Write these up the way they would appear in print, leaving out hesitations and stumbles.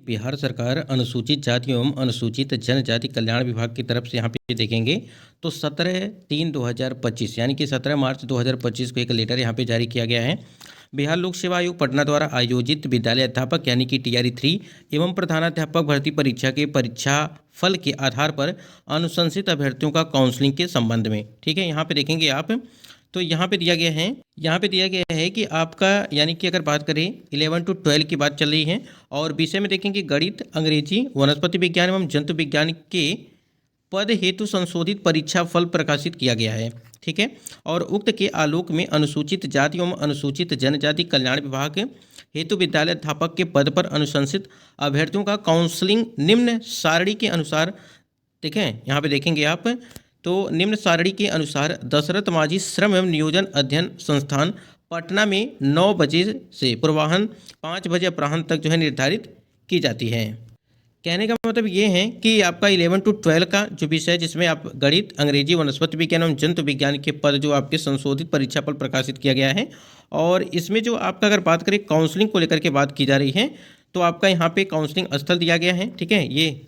बिहार सरकार अनुसूचित जाति एवं अनुसूचित जनजाति कल्याण विभाग की तरफ से यहाँ पे देखेंगे तो 17/3/2025 यानी कि 17 मार्च 2025 को एक लेटर यहाँ पे जारी किया गया है। बिहार लोक सेवा आयोग पटना द्वारा आयोजित विद्यालय अध्यापक यानी कि TRE 3 एवं प्रधानाध्यापक भर्ती परीक्षा के परीक्षा फल के आधार पर अनुशंसित अभ्यर्थियों का काउंसलिंग के संबंध में। ठीक है, यहाँ पे देखेंगे आप तो यहाँ पे दिया गया है कि आपका यानी कि अगर बात करें 11 to 12 की बात चल रही है और विषय में देखेंगे गणित, अंग्रेजी, वनस्पति विज्ञान एवं जंतु विज्ञान के पद हेतु संशोधित परीक्षा फल प्रकाशित किया गया है। ठीक है, और उक्त के आलोक में अनुसूचित जाति एवं अनुसूचित जनजाति कल्याण विभाग हेतु विद्यालय अध्यापक के पद पर अनुशंसित अभ्यर्थियों का काउंसलिंग निम्न सारणी के अनुसार, ठीक है, यहाँ पे देखेंगे आप तो निम्न सारणी के अनुसार दशरथ माझी श्रम एवं नियोजन अध्ययन संस्थान पटना में 9 बजे से पूर्वाह्न 5 बजे अपराह्न तक जो है निर्धारित की जाती है। कहने का मतलब ये है कि आपका 11 to 12 का जो विषय है जिसमें आप गणित, अंग्रेजी, वनस्पति विज्ञान एवं जंतु विज्ञान के पद जो आपके संशोधित परीक्षा फल प्रकाशित किया गया है और इसमें जो आपका अगर बात करें काउंसलिंग को लेकर के बात की जा रही है तो आपका यहाँ पे काउंसलिंग स्थल दिया गया है। ठीक है, ये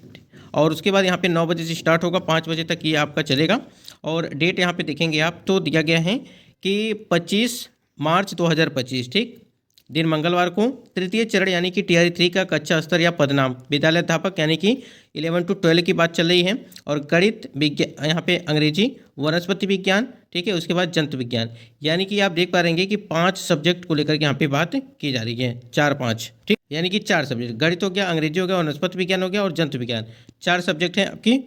और उसके बाद यहाँ पे 9 बजे से स्टार्ट होगा, 5 बजे तक ये आपका चलेगा और डेट यहाँ पे देखेंगे आप तो दिया गया है कि 25 मार्च 2025, ठीक, दिन मंगलवार को तृतीय चरण यानी कि TRE 3 का कक्षा स्तर या पदनाम विद्यालय अध्यापक यानी कि 11 to 12 की बात चल रही है और गणित विज्ञान, यहाँ पे अंग्रेजी, वनस्पति विज्ञान, ठीक है, उसके बाद जंतु विज्ञान, यानी कि आप देख पा रहेंगे कि 5 सब्जेक्ट को लेकर के यहाँ पे बात की जा रही है, 4-5, ठीक, यानी कि 4 सब्जेक्ट, गणित हो गया, अंग्रेजी हो गया, वनस्पति विज्ञान हो गया और जंतु विज्ञान, 4 सब्जेक्ट हैं आपकी।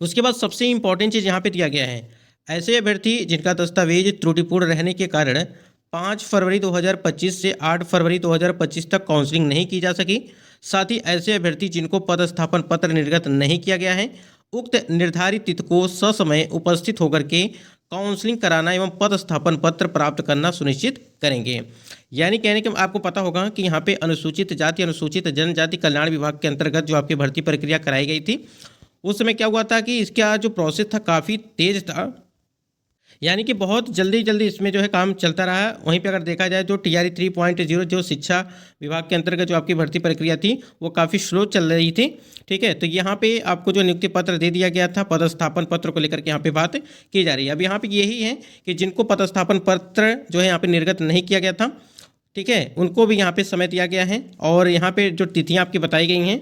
उसके बाद सबसे इंपॉर्टेंट चीज़ यहाँ पे दिया गया है, ऐसे अभ्यर्थी जिनका दस्तावेज त्रुटिपूर्ण रहने के कारण 5 फरवरी 2025 से 8 फरवरी 2025 तक काउंसलिंग नहीं की जा सकी, साथ ही ऐसे अभ्यर्थी जिनको पदस्थापन पत्र निर्गत नहीं किया गया है उक्त निर्धारित तिथि को ससमय उपस्थित होकर के काउंसलिंग कराना एवं पदस्थापन पत्र प्राप्त करना सुनिश्चित करेंगे। यानी कहने के आपको पता होगा कि यहाँ पे अनुसूचित जाति अनुसूचित जनजाति कल्याण विभाग के अंतर्गत जो आपकी भर्ती प्रक्रिया कराई गई थी उस समय क्या हुआ था कि इसका जो प्रोसेस था काफ़ी तेज था, यानी कि बहुत जल्दी इसमें जो है काम चलता रहा। वहीं पे अगर देखा जाए तो TRE 3.0 जो शिक्षा विभाग के अंतर्गत जो आपकी भर्ती प्रक्रिया थी वो काफ़ी स्लो चल रही थी। ठीक है, तो यहाँ पे आपको जो नियुक्ति पत्र दे दिया गया था पदस्थापन पत्र को लेकर के यहाँ पे बात की जा रही है। अब यहाँ पे यही है कि जिनको पदस्थापन पत्र जो है यहाँ पे निर्गत नहीं किया गया था, ठीक है, उनको भी यहाँ पे समय दिया गया है और यहाँ पे जो तिथियाँ आपकी बताई गई हैं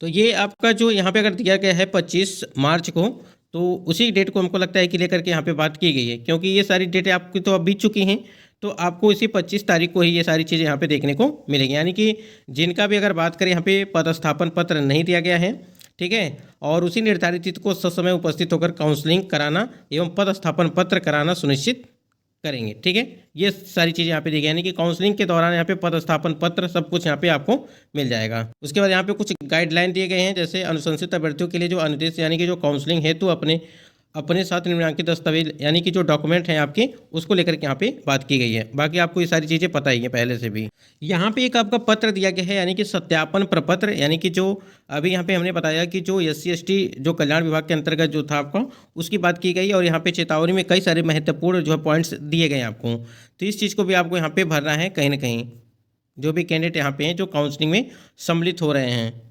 तो ये आपका जो यहाँ पे अगर दिया गया है 25 मार्च को तो उसी डेट को हमको लगता है कि लेकर के यहाँ पे बात की गई है, क्योंकि ये सारी डेटें आपकी तो अब बीत चुकी हैं तो आपको इसी 25 तारीख को ही ये सारी चीज़ें यहाँ पे देखने को मिलेंगी। यानी कि जिनका भी अगर बात करें यहाँ पे पदस्थापन पत्र नहीं दिया गया है, ठीक है, और उसी निर्धारित तिथि को ससमय उपस्थित होकर काउंसलिंग कराना एवं पदस्थापन पत्र कराना सुनिश्चित करेंगे। ठीक है, ये सारी चीज़ें यहाँ पे दी गई, यानी कि काउंसलिंग के दौरान यहाँ पे पदस्थापन पत्र सब कुछ यहाँ पे आपको मिल जाएगा। उसके बाद यहाँ पे कुछ गाइडलाइन दिए गए हैं, जैसे अनुशंसित अभ्यर्थियों के लिए जो अनुदेश यानी कि जो काउंसलिंग हेतु अपने साथ निम्नलिखित दस्तावेज यानी कि जो डॉक्यूमेंट हैं आपके उसको लेकर के यहाँ पे बात की गई है। बाकी आपको ये सारी चीज़ें पता ही है पहले से भी। यहाँ पे एक आपका पत्र दिया गया है यानी कि सत्यापन प्रपत्र, यानी कि जो अभी यहाँ पे हमने बताया कि जो SC ST जो कल्याण विभाग के अंतर्गत जो था आपका उसकी बात की गई और यहाँ पे चेतावनी में कई सारे महत्वपूर्ण जो है पॉइंट्स दिए गए आपको, तो इस चीज़ को भी आपको यहाँ पे भरना है कहीं ना कहीं, जो भी कैंडिडेट यहाँ पे हैं जो काउंसलिंग में सम्मिलित हो रहे हैं।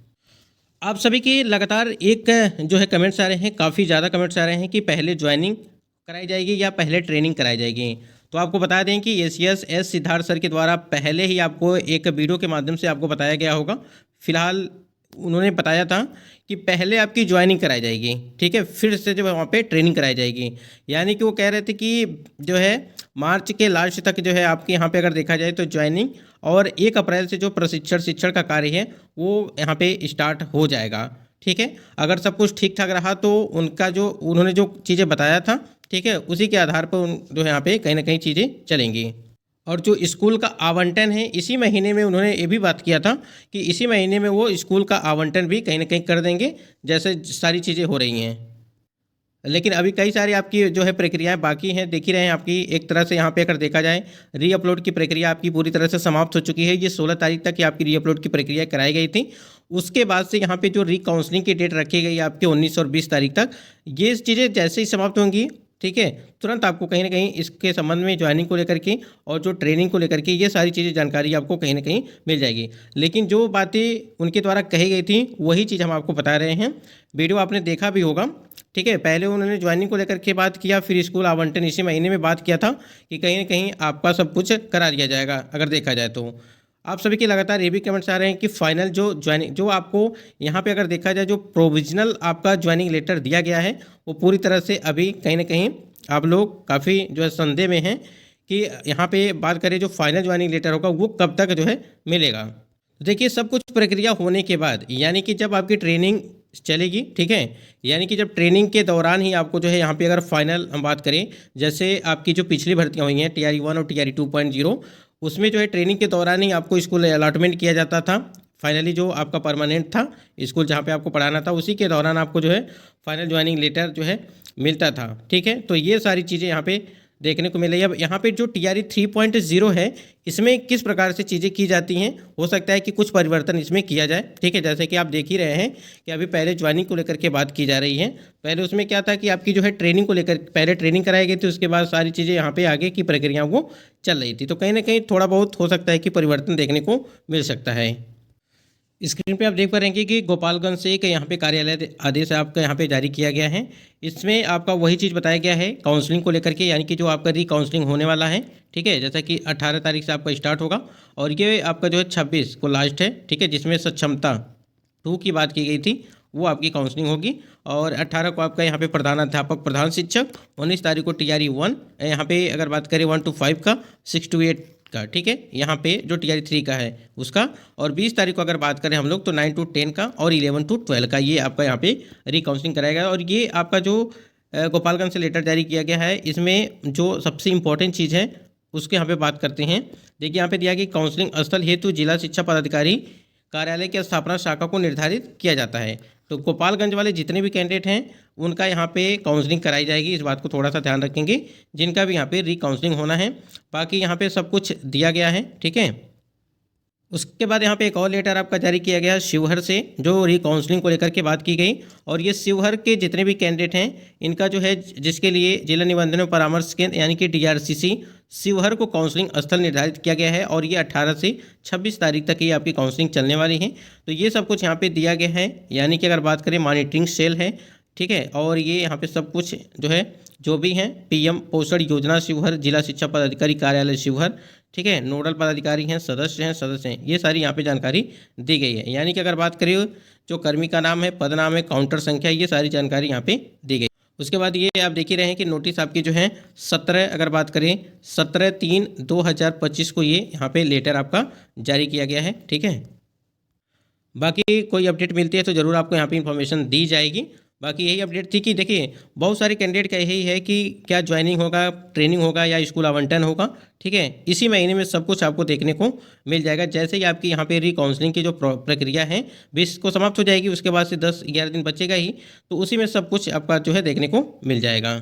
आप सभी के लगातार एक जो है कमेंट्स आ रहे हैं, काफ़ी ज़्यादा कमेंट्स आ रहे हैं कि पहले ज्वाइनिंग कराई जाएगी या पहले ट्रेनिंग कराई जाएगी। तो आपको बता दें कि ACS S सिद्धार्थ सर के द्वारा पहले ही आपको एक वीडियो के माध्यम से आपको बताया गया होगा। फिलहाल उन्होंने बताया था कि पहले आपकी ज्वाइनिंग कराई जाएगी, ठीक है, फिर से जो है वहाँ पे ट्रेनिंग कराई जाएगी। यानी कि वो कह रहे थे कि जो है मार्च के लास्ट तक जो है आपके यहाँ पे अगर देखा जाए तो ज्वाइनिंग और 1 अप्रैल से जो शिक्षण का कार्य है वो यहाँ पे स्टार्ट हो जाएगा। ठीक है, अगर सब कुछ ठीक ठाक रहा तो उनका जो उन्होंने जो चीज़ें बताया था, ठीक है, उसी के आधार पर जो है यहाँ पे कहीं ना कहीं चीज़ें चलेंगी। और जो स्कूल का आवंटन है इसी महीने में उन्होंने ये भी बात किया था कि इसी महीने में वो स्कूल का आवंटन भी कहीं ना कहीं कर देंगे, जैसे सारी चीज़ें हो रही हैं। लेकिन अभी कई सारी आपकी जो है प्रक्रियाएं बाकी हैं, देख ही रहे हैं आपकी एक तरह से यहाँ पे अगर देखा जाए रीअपलोड की प्रक्रिया आपकी पूरी तरह से समाप्त हो चुकी है। ये 16 तारीख तक की आपकी रीअपलोड की प्रक्रिया कराई गई थी। उसके बाद से यहाँ पे जो री काउंसलिंग की डेट रखी गई आपके 19 और 20 तारीख तक, ये चीज़ें जैसे ही समाप्त होंगी ठीक है, तुरंत आपको कहीं ना कहीं इसके संबंध में ज्वाइनिंग को लेकर के और जो ट्रेनिंग को लेकर के ये सारी चीज़ें जानकारी आपको कहीं ना कहीं मिल जाएगी। लेकिन जो बातें उनके द्वारा कही गई थी वही चीज़ हम आपको बता रहे हैं। वीडियो आपने देखा भी होगा, ठीक है। पहले उन्होंने ज्वाइनिंग को लेकर के बात किया, फिर स्कूल आवंटन इसी महीने में बात किया था कि कहीं ना कहीं आपका सब कुछ करा दिया जाएगा अगर देखा जाए तो। आप सभी के लगातार ये भी कमेंट्स आ रहे हैं कि फाइनल जो ज्वाइनिंग जो आपको यहाँ पे अगर देखा जाए जो प्रोविजनल आपका ज्वाइनिंग लेटर दिया गया है वो पूरी तरह से अभी कहीं ना कहीं आप लोग काफ़ी जो है संदेह में हैं कि यहाँ पे बात करें जो फाइनल ज्वाइनिंग लेटर होगा वो कब तक जो है मिलेगा। देखिए सब कुछ प्रक्रिया होने के बाद यानी कि जब आपकी ट्रेनिंग चलेगी, ठीक है, यानी कि जब ट्रेनिंग के दौरान ही आपको जो है यहाँ पे अगर फाइनल हम बात करें, जैसे आपकी जो पिछली भर्तियाँ हुई हैं TRE 1 और TRE 2.0, उसमें जो है ट्रेनिंग के दौरान ही आपको स्कूल अलॉटमेंट किया जाता था। फाइनली जो आपका परमानेंट था स्कूल जहाँ पे आपको पढ़ाना था उसी के दौरान आपको जो है फाइनल ज्वाइनिंग लेटर जो है मिलता था, ठीक है। तो ये सारी चीज़ें यहाँ पे देखने को मिली। अब यहाँ पे जो TRE 3.0 है इसमें किस प्रकार से चीज़ें की जाती हैं, हो सकता है कि कुछ परिवर्तन इसमें किया जाए, ठीक है। जैसे कि आप देख ही रहे हैं कि अभी पहले ज्वाइनिंग को लेकर के बात की जा रही है। पहले उसमें क्या था कि आपकी जो है ट्रेनिंग को लेकर पहले ट्रेनिंग कराई गई थी, उसके बाद सारी चीज़ें यहाँ पे आगे की प्रक्रिया वो चल रही थी। तो कहीं ना कहीं थोड़ा बहुत हो सकता है कि परिवर्तन देखने को मिल सकता है। स्क्रीन पे आप देख पा रहे हैं कि गोपालगंज से एक यहाँ पे कार्यालय आदेश आपका यहाँ पे जारी किया गया है। इसमें आपका वही चीज़ बताया गया है काउंसलिंग को लेकर के, यानी कि जो आपका री काउंसलिंग होने वाला है, ठीक है। जैसा कि 18 तारीख से आपका स्टार्ट होगा और ये आपका जो है 26 को लास्ट है, ठीक है, जिसमें सक्षमता 2 की बात की गई थी वो आपकी काउंसलिंग होगी। और 18 को आपका यहाँ पे प्रधानाध्यापक प्रधान शिक्षक, 19 तारीख को TRE 1, यहाँ पे अगर बात करें 1 to 5 का, 6 to 8 का, ठीक है, यहाँ पे जो TRE 3 का है उसका, और 20 तारीख को अगर बात करें हम लोग तो 9 to 10 का और 11 to 12 का ये आपका यहाँ पे रिकाउंसलिंग कराएगा। और ये आपका जो गोपालगंज से लेटर जारी किया गया है इसमें जो सबसे इम्पोर्टेंट चीज़ है उसके यहाँ पे बात करते हैं। देखिए यहाँ पे दिया कि काउंसलिंग स्थल हेतु जिला शिक्षा पदाधिकारी कार्यालय की स्थापना शाखा को निर्धारित किया जाता है। तो गोपालगंज वाले जितने भी कैंडिडेट हैं उनका यहाँ पे काउंसलिंग कराई जाएगी, इस बात को थोड़ा सा ध्यान रखेंगे जिनका भी यहाँ पे रिकाउंसलिंग होना है। बाकी यहाँ पे सब कुछ दिया गया है, ठीक है। उसके बाद यहाँ पे एक और लेटर आपका जारी किया गया शिवहर से, जो रिकाउंसलिंग को लेकर के बात की गई। और ये शिवहर के जितने भी कैंडिडेट हैं इनका जो है जिसके लिए जिला निबंधन और परामर्श केंद्र यानी कि DRCC शिवहर को काउंसलिंग स्थल निर्धारित किया गया है और ये 18 से 26 तारीख तक ये आपकी काउंसलिंग चलने वाली है। तो ये सब कुछ यहाँ पे दिया गया है, यानी कि अगर बात करें मॉनिटरिंग सेल है, ठीक है। और ये यहाँ पे सब कुछ जो है जो भी हैं PM पोषण योजना शिवहर, जिला शिक्षा पदाधिकारी कार्यालय शिवहर, ठीक है, नोडल पदाधिकारी हैं, सदस्य हैं, ये सारी यहाँ पे जानकारी दी गई है। यानी कि अगर बात करें जो कर्मी का नाम है, पद नाम है, काउंटर संख्या, ये सारी जानकारी यहाँ पे दी गई। उसके बाद ये आप देख ही रहे हैं कि नोटिस आपकी जो है 17 अगर बात करें 17/3/2025 को ये यहाँ पे लेटर आपका जारी किया गया है, ठीक है। बाकी कोई अपडेट मिलती है तो ज़रूर आपको यहाँ पे इन्फॉर्मेशन दी जाएगी। बाकी यही अपडेट थी कि देखिए बहुत सारे कैंडिडेट का यही है कि क्या ज्वाइनिंग होगा, ट्रेनिंग होगा या स्कूल आवंटन होगा, ठीक है। इसी महीने में सब कुछ आपको देखने को मिल जाएगा। जैसे ही आपकी यहाँ पे रिकाउंसलिंग की जो प्रक्रिया है 20 को समाप्त हो जाएगी, उसके बाद से 10-11 दिन बचेगा ही, तो उसी में सब कुछ आपका जो है देखने को मिल जाएगा।